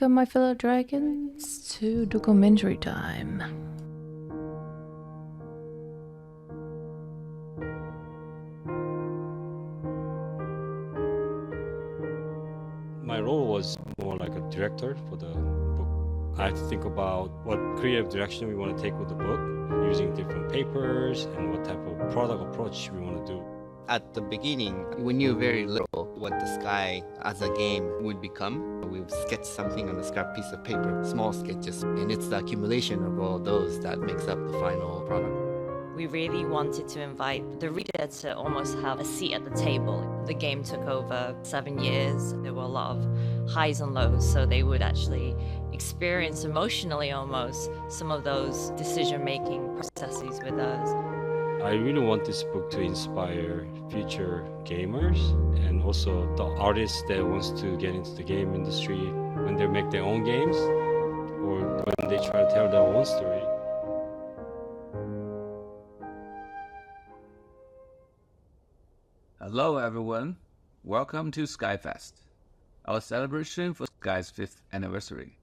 Welcome, my fellow dragons, to documentary time. My role was more like a director for the book. I had to think about what creative direction we want to take with the book, using different papers and what type of product approach we want to do. At the beginning, we knew very little what the Sky as a game would become. We would sketch something on a scrap piece of paper, small sketches, and it's the accumulation of all those that makes up the final product. We really wanted to invite the reader to almost have a seat at the table. The game took over 7 years. There were a lot of highs and lows, so they would actually experience emotionally almost some of those decision-making processes with us. I really want this book to inspire future gamers and also the artists that wants to get into the game industry when they make their own games or when they try to tell their own story. Hello everyone, welcome to SkyFest, our celebration for Sky's 5th anniversary.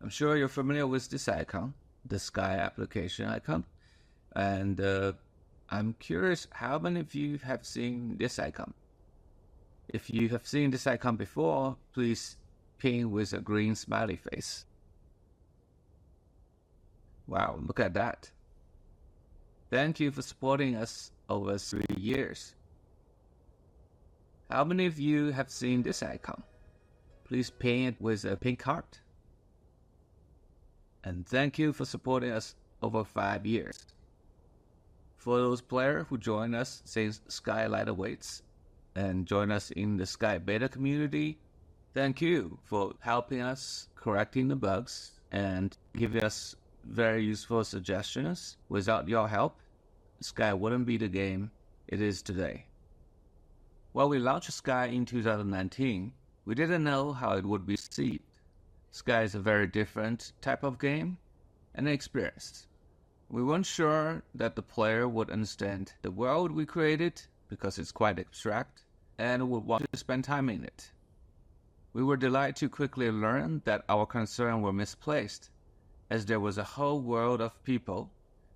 I'm sure you're familiar with this icon, the Sky application icon, and I'm curious how many of you have seen this icon. If you have seen this icon before, please ping with a green smiley face. Wow, look at that. Thank you for supporting us over 3 years. How many of you have seen this icon? Please ping it with a pink heart. And thank you for supporting us over 5 years. For those players who join us since Skylight awaits and join us in the Sky Beta community, thank you for helping us correcting the bugs and giving us very useful suggestions. Without your help, Sky wouldn't be the game it is today. When we launched Sky in 2019, we didn't know how it would be received. Sky is a very different type of game and experience. We weren't sure that the player would understand the world we created because it's quite abstract and would want to spend time in it. We were delighted to quickly learn that our concerns were misplaced, as there was a whole world of people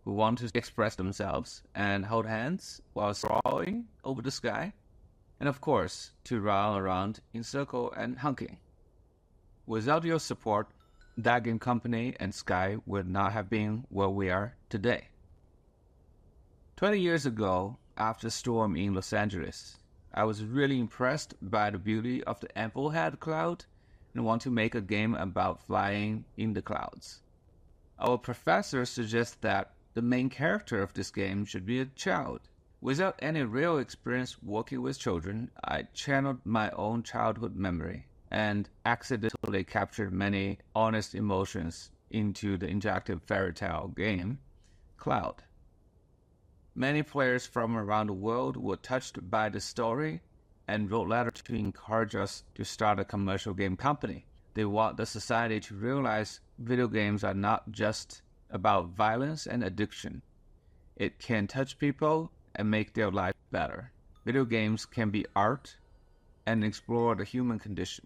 who want to express themselves and hold hands while sprawling over the sky, and of course, to run around in circle and honking. Without your support, that game company and Sky would not have been where we are today. 20 years ago, after a storm in Los Angeles, I was really impressed by the beauty of the Amplehead cloud and want to make a game about flying in the clouds. Our professor suggests that the main character of this game should be a child. Without any real experience working with children, I channeled my own childhood memory and accidentally captured many honest emotions into the interactive fairy tale game, Cloud. Many players from around the world were touched by the story and wrote letters to encourage us to start a commercial game company. They want the society to realize video games are not just about violence and addiction. It can touch people and make their life better. Video games can be art and explore the human condition.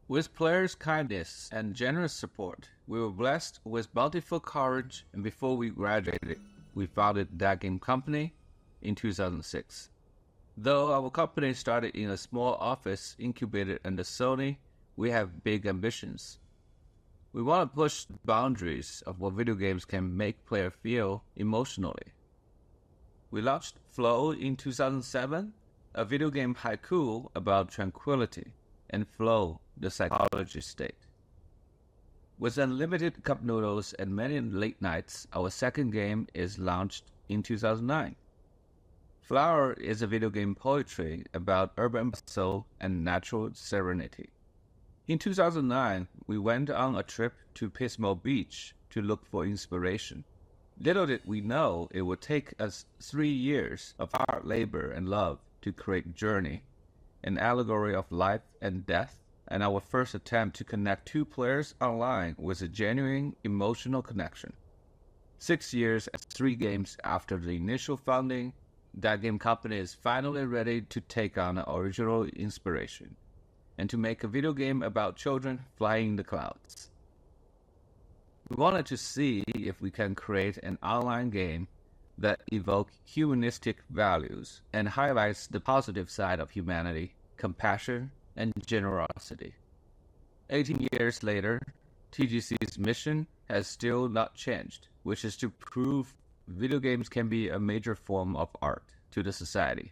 With players' kindness and generous support, we were blessed with bountiful courage, and before we graduated, we founded that game company in 2006. Though our company started in a small office incubated under Sony, we have big ambitions. We want to push the boundaries of what video games can make players feel emotionally. We launched Flow in 2007, a video game haiku about tranquility, and Flow, the psychology state. With unlimited cup noodles and many late nights, our second game is launched in 2009. Flower is a video game poetry about urban bustle and natural serenity. In 2009, we went on a trip to Pismo Beach to look for inspiration. Little did we know it would take us 3 years of hard labor and love to create Journey, an allegory of life and death, and our first attempt to connect two players online with a genuine emotional connection. 6 years and 3 games after the initial founding, that game company is finally ready to take on an original inspiration and to make a video game about children flying the clouds. We wanted to see if we can create an online game that evokes humanistic values and highlights the positive side of humanity, compassion, and generosity. 18 years later, TGC's mission has still not changed, which is to prove video games can be a major form of art to the society.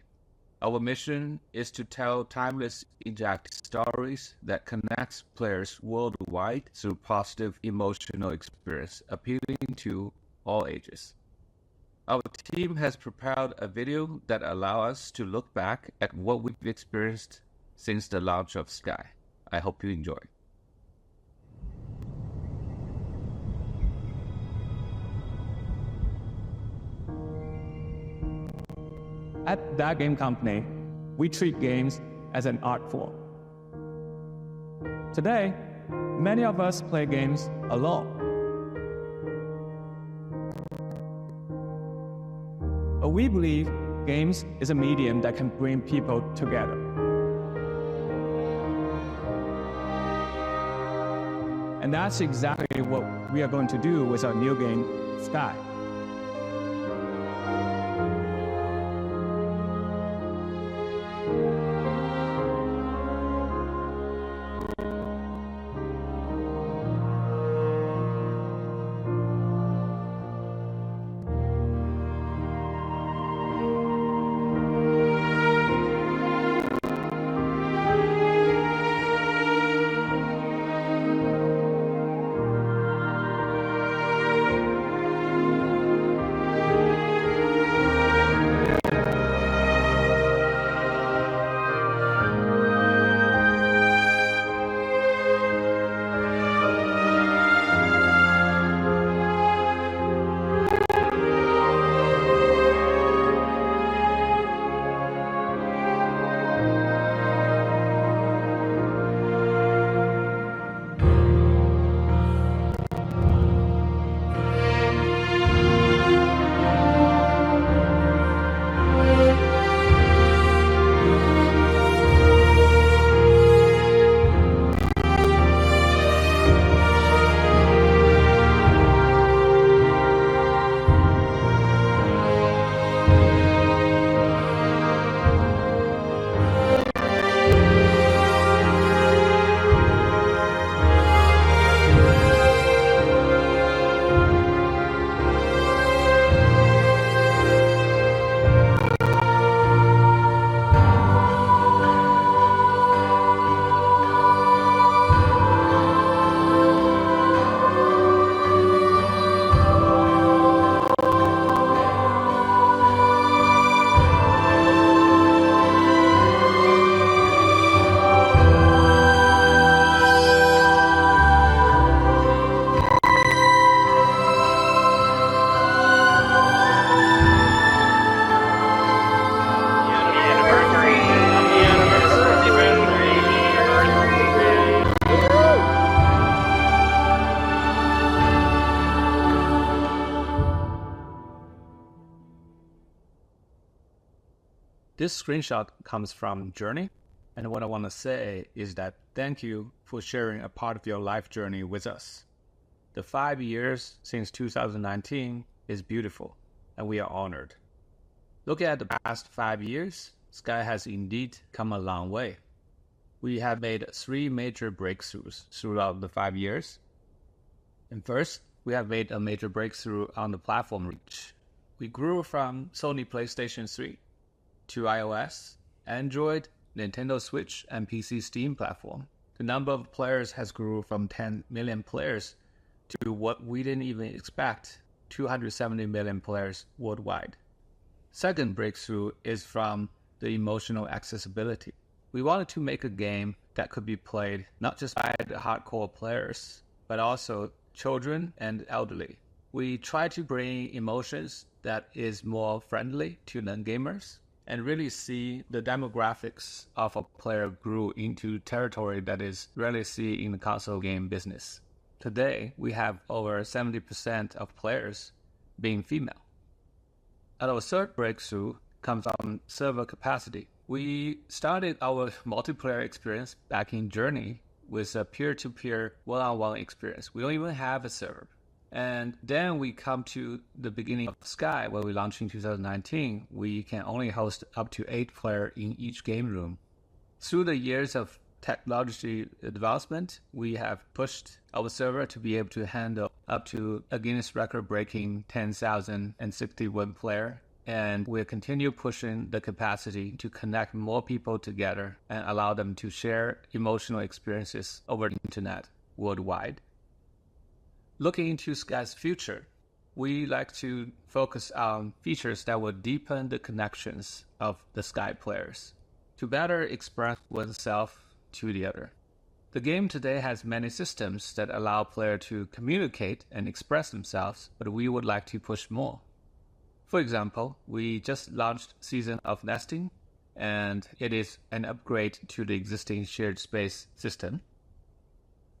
Our mission is to tell timeless, interactive stories that connects players worldwide through positive emotional experience, appealing to all ages. Our team has prepared a video that allows us to look back at what we've experienced since the launch of Sky. I hope you enjoy. At that game company, we treat games as an art form. Today, many of us play games alone. But we believe games is a medium that can bring people together. And that's exactly what we are going to do with our new game, Sky. This screenshot comes from Journey, and what I want to say is that thank you for sharing a part of your life journey with us. The 5 years since 2019 is beautiful, and we are honored. Looking at the past 5 years, Sky has indeed come a long way. We have made 3 major breakthroughs throughout the 5 years. And first, we have made a major breakthrough on the platform reach. We grew from Sony PlayStation 3 to iOS, Android, Nintendo Switch, and PC Steam platform. The number of players has grew from 10 million players to what we didn't even expect, 270 million players worldwide. Second breakthrough is from the emotional accessibility. We wanted to make a game that could be played not just by the hardcore players, but also children and elderly. We try to bring emotions that is more friendly to non-gamers and really see the demographics of a player grew into territory that is rarely seen in the console game business. Today, we have over 70% of players being female. And our third breakthrough comes from server capacity. We started our multiplayer experience back in Journey with a peer-to-peer one-on-one experience. We don't even have a server. And then we come to the beginning of Sky, where we launched in 2019. We can only host up to 8 players in each game room. Through the years of technology advancement, we have pushed our server to be able to handle up to a Guinness record-breaking 10,061 player. And we'll continue pushing the capacity to connect more people together and allow them to share emotional experiences over the internet worldwide. Looking into Sky's future, we like to focus on features that will deepen the connections of the Sky players to better express oneself to the other. The game today has many systems that allow players to communicate and express themselves, but we would like to push more. For example, we just launched Season of Nesting, and it is an upgrade to the existing shared space system.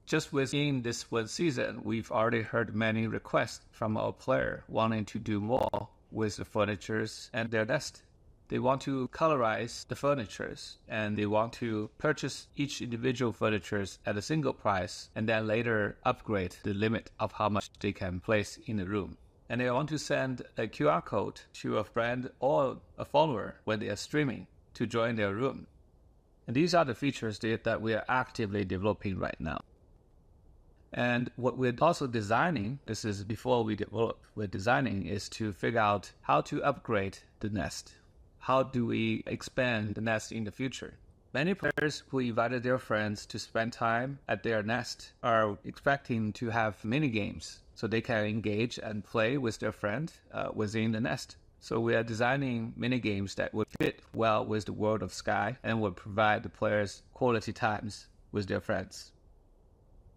Just within this one season, we've already heard many requests from our player wanting to do more with the furnitures and their nest. They want to colorize the furnitures, and they want to purchase each individual furnitures at a single price, and then later upgrade the limit of how much they can place in the room. And they want to send a QR code to a friend or a follower when they are streaming to join their room. And these are the features that we are actively developing right now. And what we're also designing, this is before we develop, we're designing is to figure out how to upgrade the nest. How do we expand the nest in the future? Many players who invited their friends to spend time at their nest are expecting to have mini games so they can engage and play with their friend within the nest. So we are designing mini games that would fit well with the world of Sky and would provide the players quality times with their friends.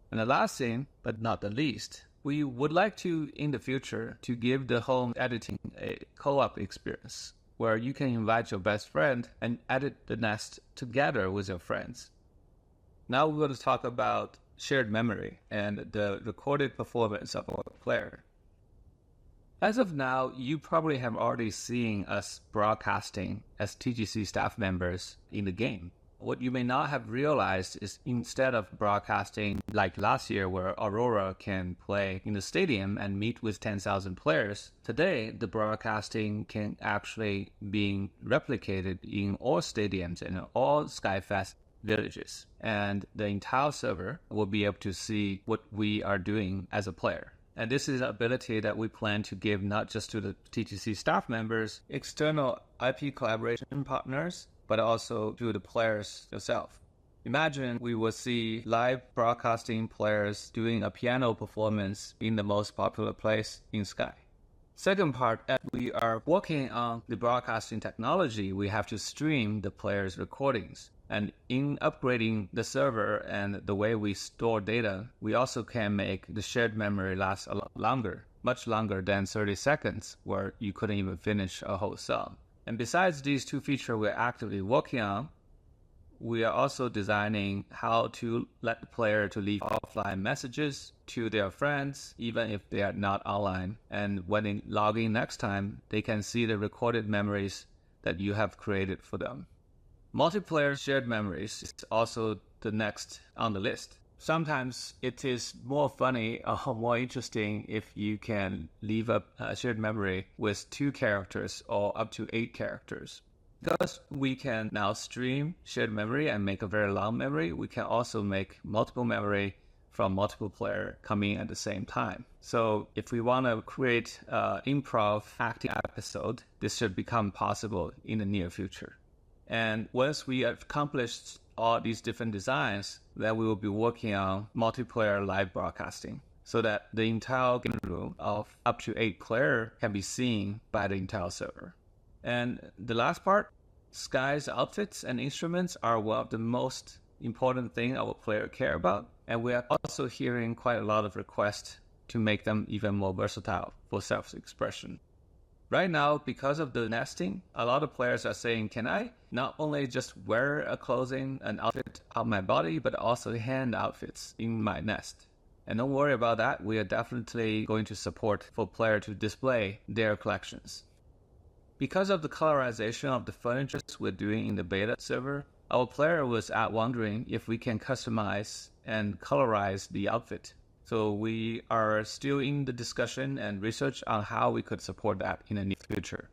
And the last thing, but not the least, we would like to, in the future, to give the home editing a co-op experience where you can invite your best friend and edit the nest together with your friends. Now we're going to talk about shared memory and the recorded performance of our player. As of now, you probably have already seen us broadcasting as TGC staff members in the game. What you may not have realized is instead of broadcasting like last year where Aurora can play in the stadium and meet with 10,000 players, today the broadcasting can actually be replicated in all stadiums and all SkyFest villages. And the entire server will be able to see what we are doing as a player. And this is an ability that we plan to give not just to the TGC staff members, external IP collaboration partners, but also to the players themselves. Imagine we will see live broadcasting players doing a piano performance in the most popular place in Sky. Second part, as we are working on the broadcasting technology, we have to stream the players' recordings. And in upgrading the server and the way we store data, we also can make the shared memory last a lot longer, much longer than 30 seconds, where you couldn't even finish a whole song. And besides these two features we're actively working on, we are also designing how to let the player to leave offline messages to their friends, even if they are not online. And when they log in next time, they can see the recorded memories that you have created for them. Multiplayer shared memories is also the next on the list. Sometimes it is more funny or more interesting if you can leave a shared memory with 2 characters or up to 8 characters. Because we can now stream shared memory and make a very long memory, we can also make multiple memory from multiple players coming at the same time. So if we want to create an improv acting episode, this should become possible in the near future. And once we have accomplished all these different designs, then we will be working on multiplayer live broadcasting so that the entire game room of up to 8 players can be seen by the entire server. And the last part, Sky's outfits and instruments are one of the most important things our players care about. And we are also hearing quite a lot of requests to make them even more versatile for self-expression. Right now, because of the nesting, a lot of players are saying, can I not only just wear a clothing, an outfit on my body, but also hand outfits in my nest? And don't worry about that. We are definitely going to support for players to display their collections. Because of the colorization of the furniture we're doing in the beta server, our player was wondering if we can customize and colorize the outfit. So we are still in the discussion and research on how we could support that in the near future.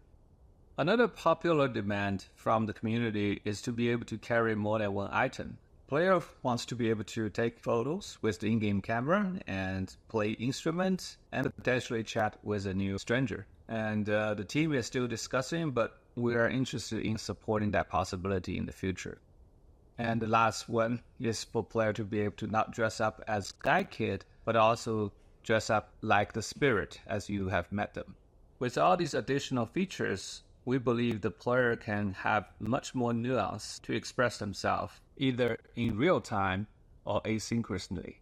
Another popular demand from the community is to be able to carry more than one item. Player wants to be able to take photos with the in-game camera and play instruments and potentially chat with a new stranger. And the team is still discussing, but we are interested in supporting that possibility in the future. And the last one is for player to be able to not dress up as Sky Kid, but also dress up like the spirit as you have met them. With all these additional features, we believe the player can have much more nuance to express themselves, either in real time or asynchronously.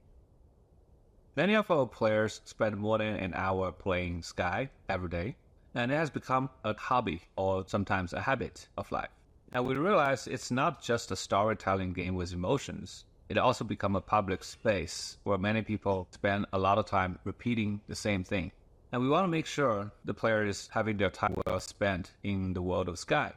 Many of our players spend more than an hour playing Sky every day, and it has become a hobby or sometimes a habit of life. And we realize it's not just a storytelling game with emotions. It also becomes a public space where many people spend a lot of time repeating the same thing. And we want to make sure the player is having their time well spent in the world of Sky.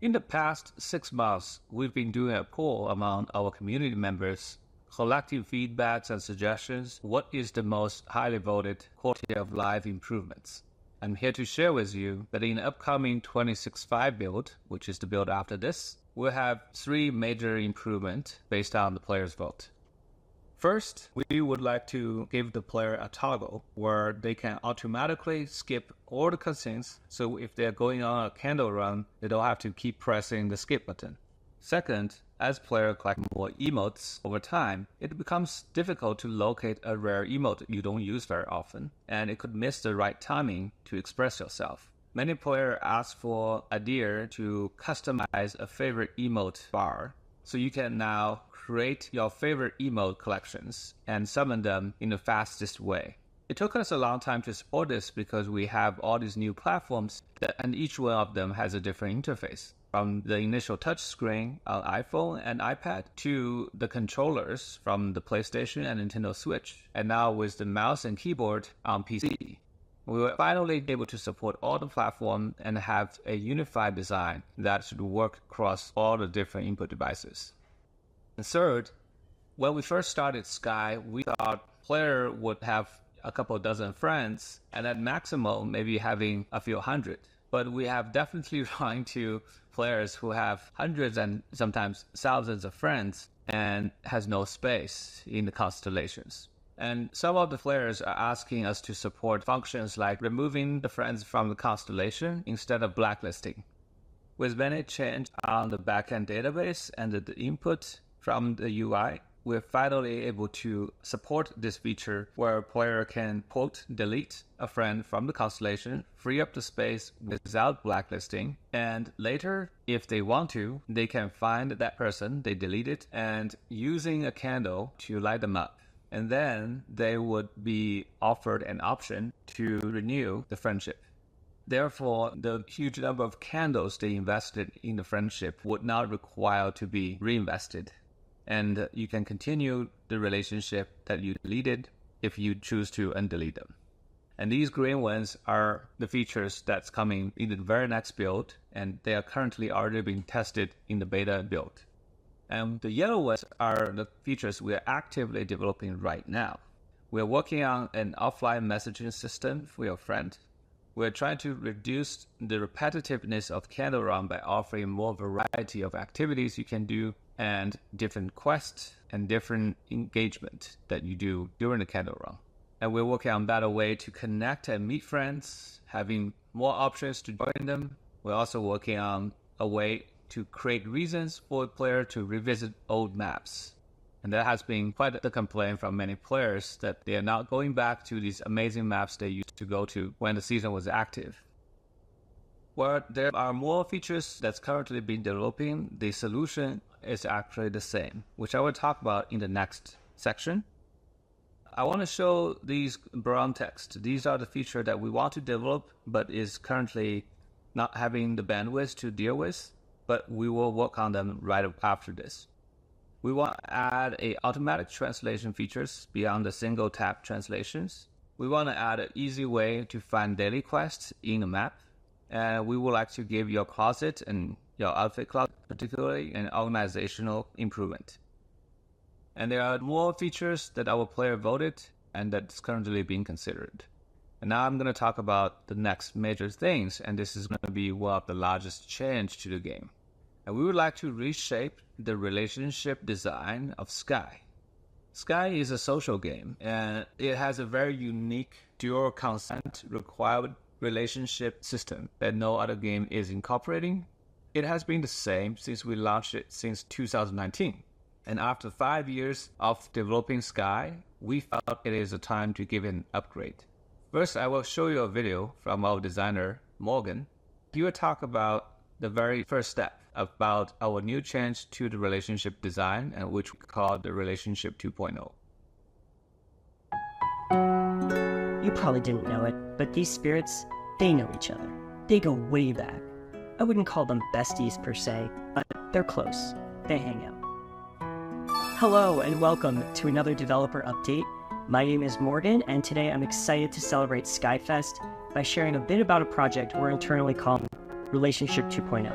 In the past 6 months, we've been doing a poll among our community members, collecting feedbacks and suggestions. What is the most highly voted quality of life improvements? I'm here to share with you that in the upcoming 26.5 build, which is the build after this, we'll have 3 major improvements based on the player's vote. First, we would like to give the player a toggle where they can automatically skip all the cutscenes, so if they're going on a candle run, they don't have to keep pressing the skip button. Second, as player collect more emotes over time, it becomes difficult to locate a rare emote you don't use very often, and it could miss the right timing to express yourself. Many players ask for idea to customize a favorite emote bar, so you can now create your favorite emote collections and summon them in the fastest way. It took us a long time to support this because we have all these new platforms and each one of them has a different interface. From the initial touchscreen on iPhone and iPad to the controllers from the PlayStation and Nintendo Switch, and now with the mouse and keyboard on PC. We were finally able to support all the platforms and have a unified design that should work across all the different input devices. And third, when we first started Sky, we thought player would have a couple dozen friends and at maximum maybe having a few hundred. But we have definitely run into players who have hundreds and sometimes thousands of friends and has no space in the constellations. And some of the players are asking us to support functions like removing the friends from the constellation instead of blacklisting. With many changes on the backend database and the input from the UI, we're finally able to support this feature where a player can quote delete a friend from the constellation, free up the space without blacklisting, and later, if they want to, they can find that person they deleted and using a candle to light them up. And then they would be offered an option to renew the friendship. Therefore, the huge number of candles they invested in the friendship would not require to be reinvested. And you can continue the relationship that you deleted if you choose to undelete them. And these green ones are the features that's coming in the very next build, and they are currently already being tested in the beta build. And the yellow ones are the features we are actively developing right now. We're working on an offline messaging system for your friend. We're trying to reduce the repetitiveness of Candle Run by offering more variety of activities you can do and different quests and different engagement that you do during the Candle Run. And we're working on better way to connect and meet friends, having more options to join them. We're also working on a way to create reasons for a player to revisit old maps. And that has been quite the complaint from many players that they are not going back to these amazing maps they used to go to when the season was active. Where there are more features that's currently being developing, the solution is actually the same, which I will talk about in the next section. I want to show these brown text. These are the features that we want to develop, but is currently not having the bandwidth to deal with, but we will work on them right after this. We want to add a automatic translation features beyond the single tap translations. We want to add an easy way to find daily quests in the map. and we would like to give your closet and your outfit closet particularly an organizational improvement. And there are more features that our player voted and that's currently being considered. And now I'm going to talk about the next major things, and this is going to be one of the largest change to the game. And we would like to reshape the relationship design of Sky. Sky is a social game, and it has a very unique dual consent required relationship system that no other game is incorporating. It has been the same since we launched it since 2019. And after 5 years of developing Sky, we felt it is a time to give it an upgrade. First, I will show you a video from our designer, Morgan. He will talk about the very first step about our new change to the relationship design, and which we call the Relationship 2.0. You probably didn't know it, but these spirits, they know each other. They go way back. I wouldn't call them besties per se, but they're close. They hang out. Hello and welcome to another developer update. My name is Morgan, and today I'm excited to celebrate SkyFest by sharing a bit about a project we're internally calling Relationship 2.0.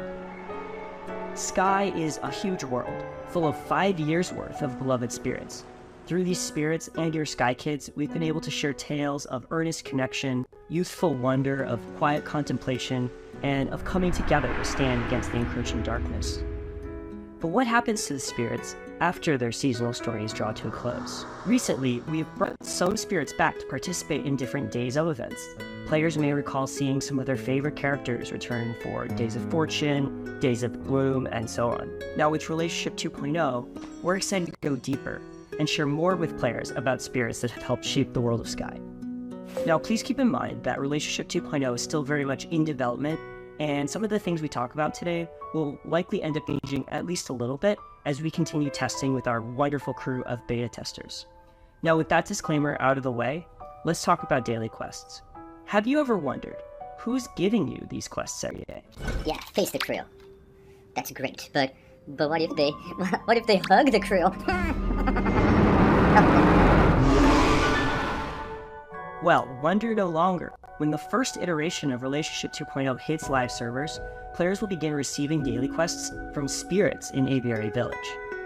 Sky is a huge world, full of 5 years worth of beloved spirits. Through these spirits and your Sky Kids, we've been able to share tales of earnest connection, youthful wonder, of quiet contemplation, and of coming together to stand against the encroaching darkness. But what happens to the spirits after their seasonal stories draw to a close? Recently, we have brought some spirits back to participate in different Days of events. Players may recall seeing some of their favorite characters return for Days of Fortune, Days of Gloom, and so on. Now with Relationship 2.0, we're excited to go deeper and share more with players about spirits that have helped shape the world of Sky. Now please keep in mind that Relationship 2.0 is still very much in development, and some of the things we talk about today will likely end up changing at least a little bit as we continue testing with our wonderful crew of beta testers. Now with that disclaimer out of the way, let's talk about daily quests. Have you ever wondered who's giving you these quests every day? Yeah, face the crew. That's great, but what if they hug the crew? Well, wonder no longer. When the first iteration of Relationship 2.0 hits live servers, players will begin receiving daily quests from spirits in Aviary Village.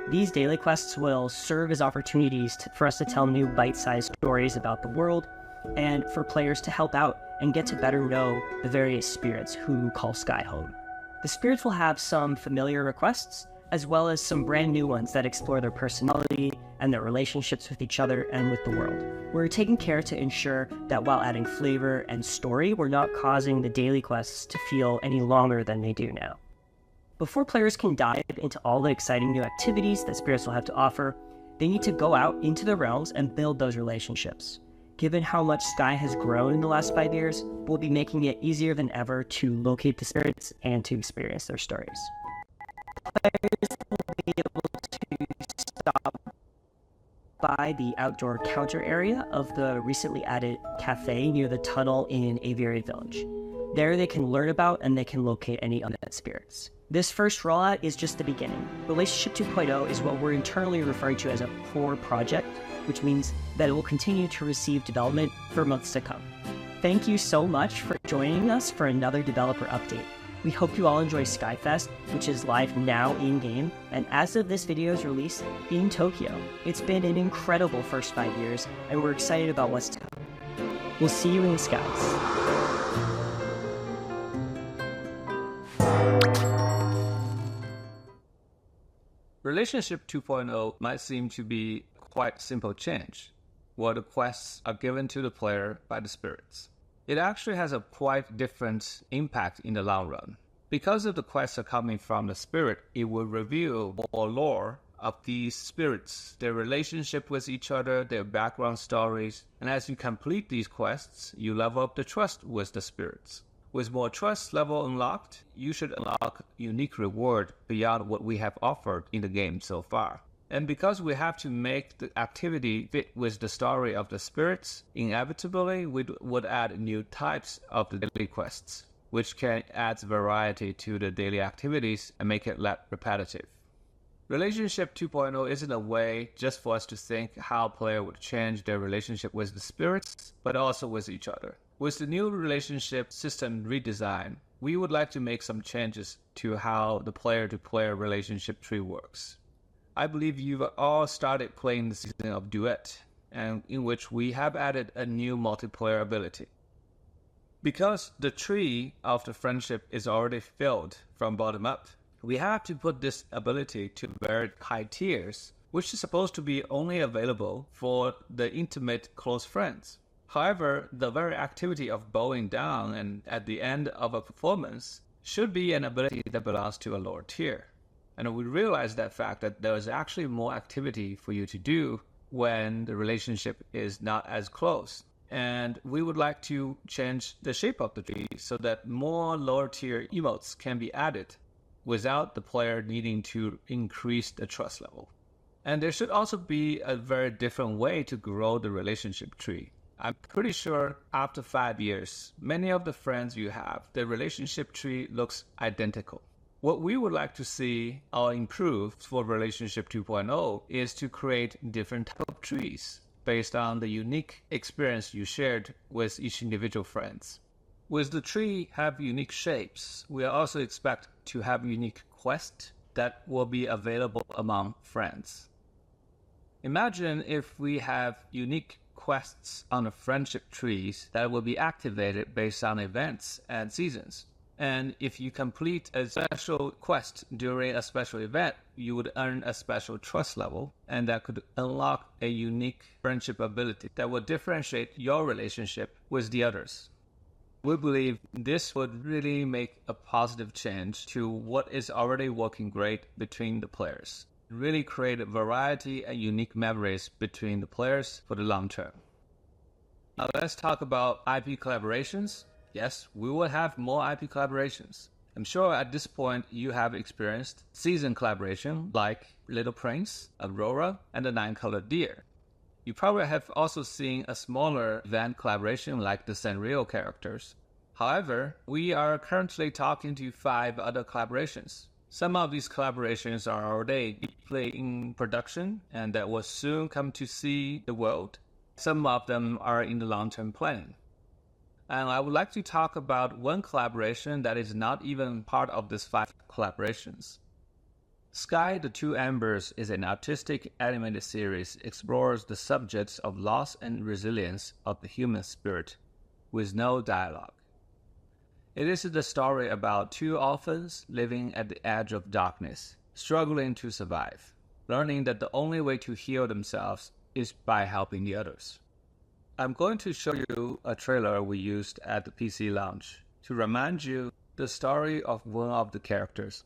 These daily quests will serve as opportunities for us to tell new bite-sized stories about the world, and for players to help out and get to better know the various spirits who call Sky home. The spirits will have some familiar requests, as well as some brand new ones that explore their personality and their relationships with each other and with the world. We're taking care to ensure that while adding flavor and story, we're not causing the daily quests to feel any longer than they do now. Before players can dive into all the exciting new activities that spirits will have to offer, they need to go out into the realms and build those relationships. Given how much Sky has grown in the last 5 years, we'll be making it easier than ever to locate the spirits and to experience their stories. Players will be able to stop by the outdoor counter area of the recently added cafe near the tunnel in Aviary Village. There they can learn about and they can locate any undead spirits. This first rollout is just the beginning. Relationship 2.0 is what we're internally referring to as a core project, which means that it will continue to receive development for months to come. Thank you so much for joining us for another developer update. We hope you all enjoy SkyFest, which is live now in-game, and as of this video's release, in Tokyo. It's been an incredible first 5 years, and we're excited about what's to come. We'll see you in the skies. Relationship 2.0 might seem to be quite simple change, where the quests are given to the player by the spirits. It actually has a quite different impact in the long run. Because of the quests are coming from the spirit, it will reveal more lore of these spirits, their relationship with each other, their background stories, and as you complete these quests, you level up the trust with the spirits. With more trust level unlocked, you should unlock unique reward beyond what we have offered in the game so far. And because we have to make the activity fit with the story of the spirits, inevitably we would add new types of the daily quests, which can add variety to the daily activities and make it less repetitive. Relationship 2.0 isn't a way just for us to think how players would change their relationship with the spirits, but also with each other. With the new relationship system redesign, we would like to make some changes to how the player-to-player relationship tree works. I believe you've all started playing the season of Duet, and in which we have added a new multiplayer ability. Because the tree of the friendship is already filled from bottom up, we have to put this ability to very high tiers, which is supposed to be only available for the intimate close friends. However, the very activity of bowing down and at the end of a performance should be an ability that belongs to a lower tier. And we realize that fact that there is actually more activity for you to do when the relationship is not as close. And we would like to change the shape of the tree so that more lower tier emotes can be added without the player needing to increase the trust level. And there should also be a very different way to grow the relationship tree. I'm pretty sure after 5 years, many of the friends you have, the relationship tree looks identical. What we would like to see or improve for Relationship 2.0 is to create different type of trees based on the unique experience you shared with each individual friends. With the tree have unique shapes, we also expect to have unique quests that will be available among friends. Imagine if we have unique quests on the friendship trees that will be activated based on events and seasons. And if you complete a special quest during a special event, you would earn a special trust level, and that could unlock a unique friendship ability that will differentiate your relationship with the others. We believe this would really make a positive change to what is already working great between the players. Really create a variety and unique memories between the players for the long term. Now let's talk about IP collaborations. Yes, we will have more IP collaborations. I'm sure at this point you have experienced season collaboration like Little Prince, Aurora, and the Nine-Colored Deer. You probably have also seen a smaller event collaboration like the Sanrio characters. However, we are currently talking to 5 other collaborations. Some of these collaborations are already deeply in production and that will soon come to see the world. Some of them are in the long-term planning. And I would like to talk about one collaboration that is not even part of these 5 collaborations. Sky the Two Embers is an artistic animated series explores the subjects of loss and resilience of the human spirit with no dialogue. It is the story about 2 orphans living at the edge of darkness, struggling to survive, learning that the only way to heal themselves is by helping the others. I'm going to show you a trailer we used at the PC launch to remind you the story of one of the characters.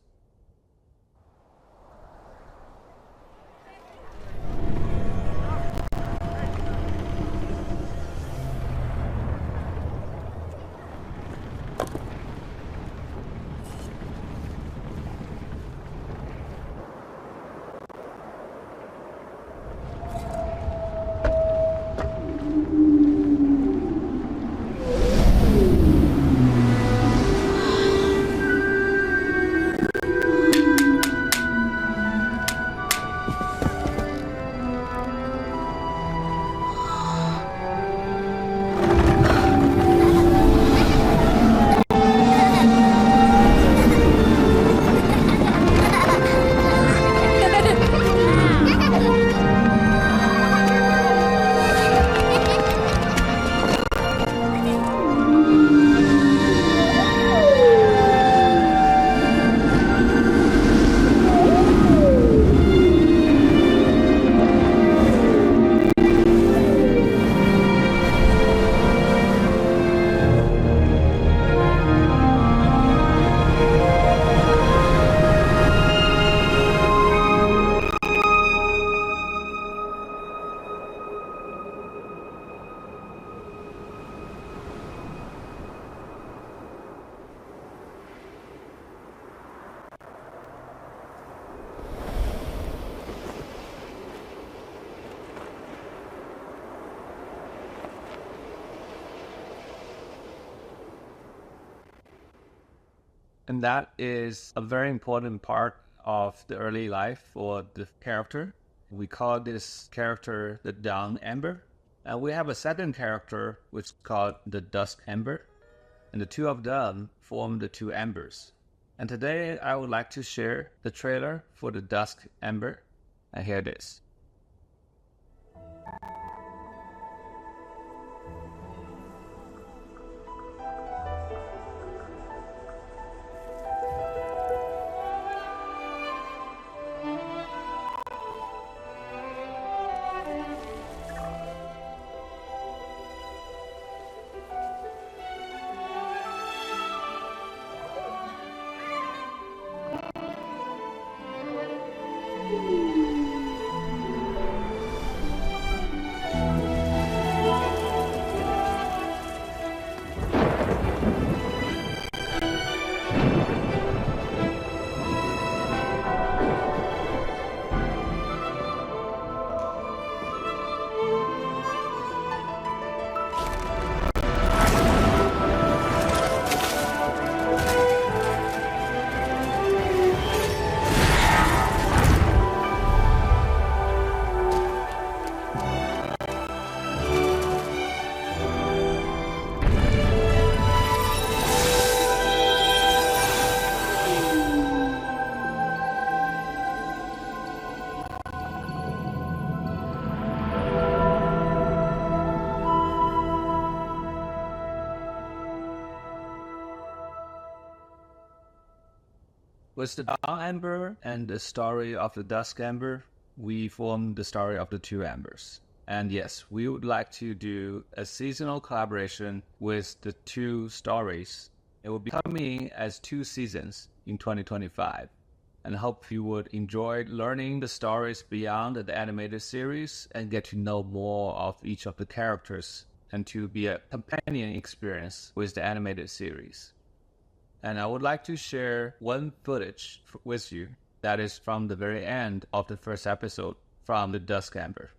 And that is a very important part of the early life for the character. We call this character the Dawn Ember. And we have a second character which is called the Dusk Ember. and the two of them form the two embers. And today I would like to share the trailer for the Dusk Ember, and here it is. With the Dawn Ember and the story of the Dusk Ember, we form the story of the two embers. And yes, we would like to do a seasonal collaboration with the two stories. It will be coming as 2 seasons in 2025. And hope you would enjoy learning the stories beyond the animated series and get to know more of each of the characters and to be a companion experience with the animated series. And I would like to share one footage with you that is from the very end of the first episode from the Dusk Ember.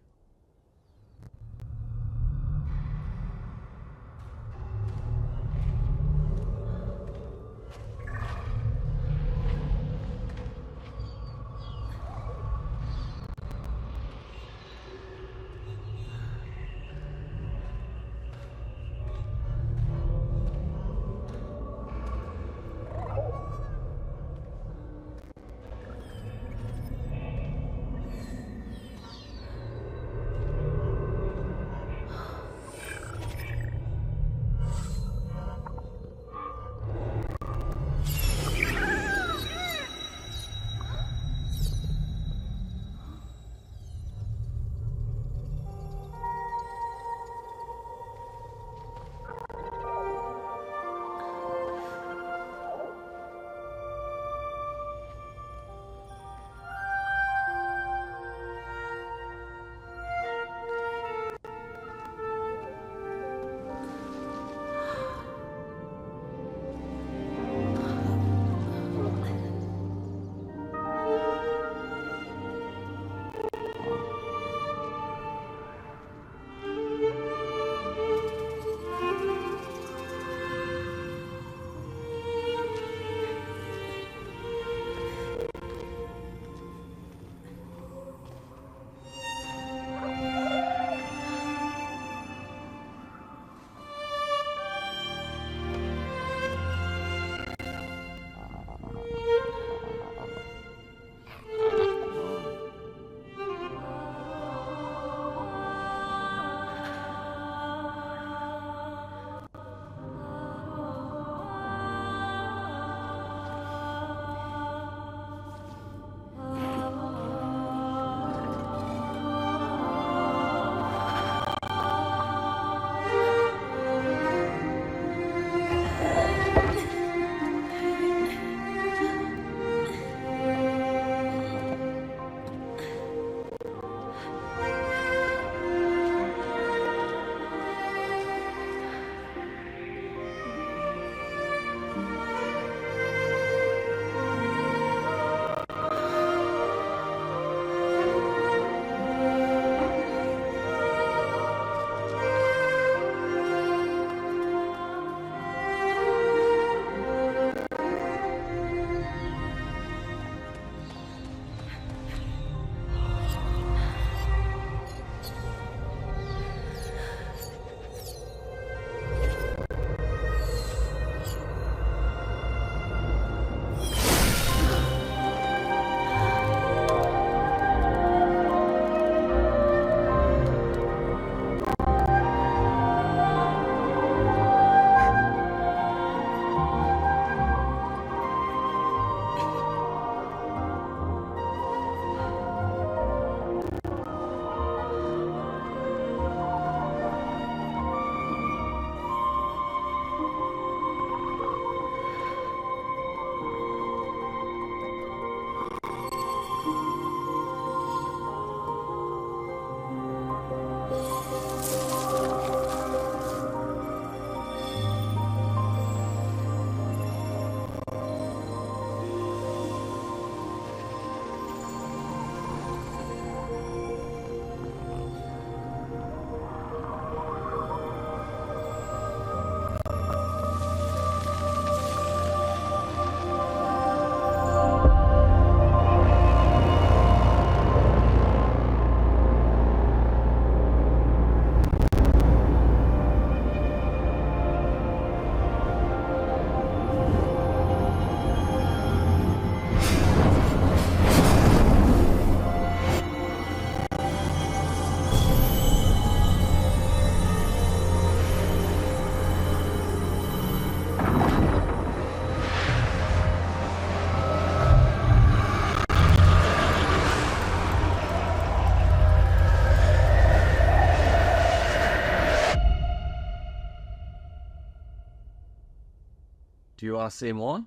Do you want to say more?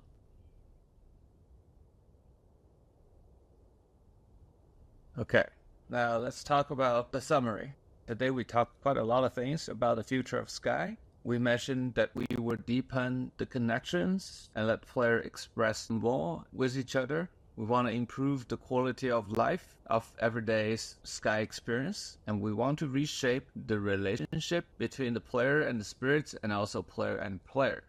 Okay, now let's talk about the summary. Today we talked quite a lot of things about the future of Sky. We mentioned that we would deepen the connections and let players express more with each other. We want to improve the quality of life of everyday Sky experience, and we want to reshape the relationship between the player and the spirits, and also player and player.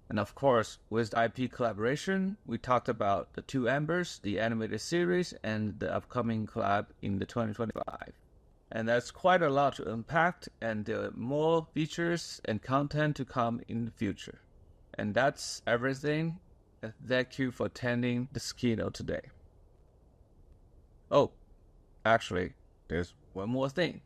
And of course, with IP collaboration, we talked about the Two Embers, the animated series, and the upcoming collab in the 2025. And that's quite a lot to unpack, and there are more features and content to come in the future. And that's everything. Thank you for attending this keynote today. Oh, actually, there's one more thing.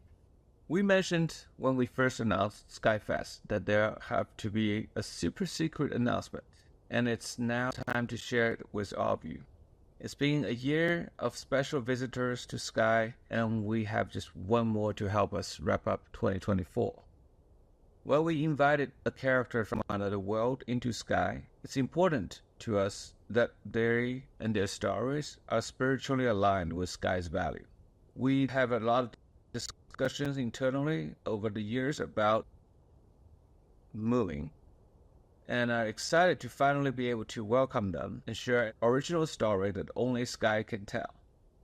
We mentioned when we first announced SkyFest that there have to be a super secret announcement, and it's now time to share it with all of you. It's been a year of special visitors to Sky, and we have just one more to help us wrap up 2024. When we invited a character from another world into Sky, it's important to us that they and their stories are spiritually aligned with Sky's value. We have a lot of discussions internally over the years about moving, and are excited to finally be able to welcome them and share an original story that only Sky can tell.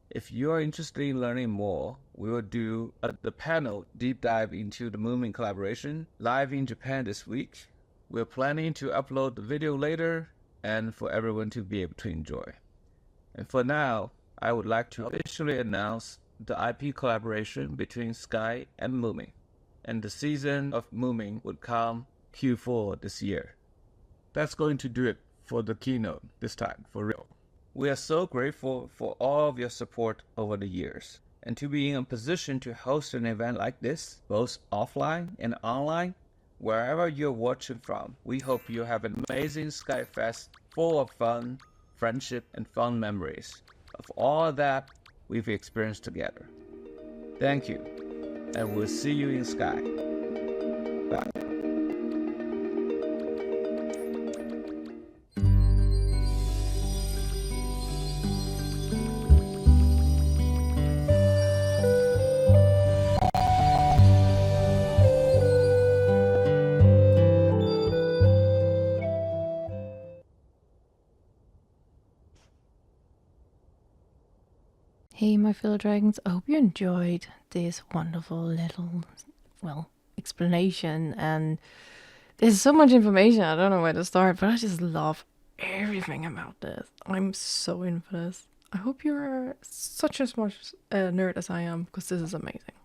If you are interested in learning more, we will do the panel deep dive into the Moomin collaboration live in Japan this week. We're planning to upload the video later and for everyone to be able to enjoy. And for now, I would like to officially announce the IP collaboration between Sky and Moomin. And the season of Moomin would come Q4 this year. That's going to do it for the keynote this time, for real. We are so grateful for all of your support over the years. And to be in a position to host an event like this, both offline and online, wherever you're watching from, we hope you have an amazing SkyFest full of fun, friendship, and fun memories of all that we've experienced together. Thank you, and we'll see you in Sky. Bye. Hey, my fellow dragons, I hope you enjoyed this wonderful little, explanation. And there's so much information, I don't know where to start, but I just love everything about this. I'm so in for this. I hope you're such as much a nerd as I am, because this is amazing.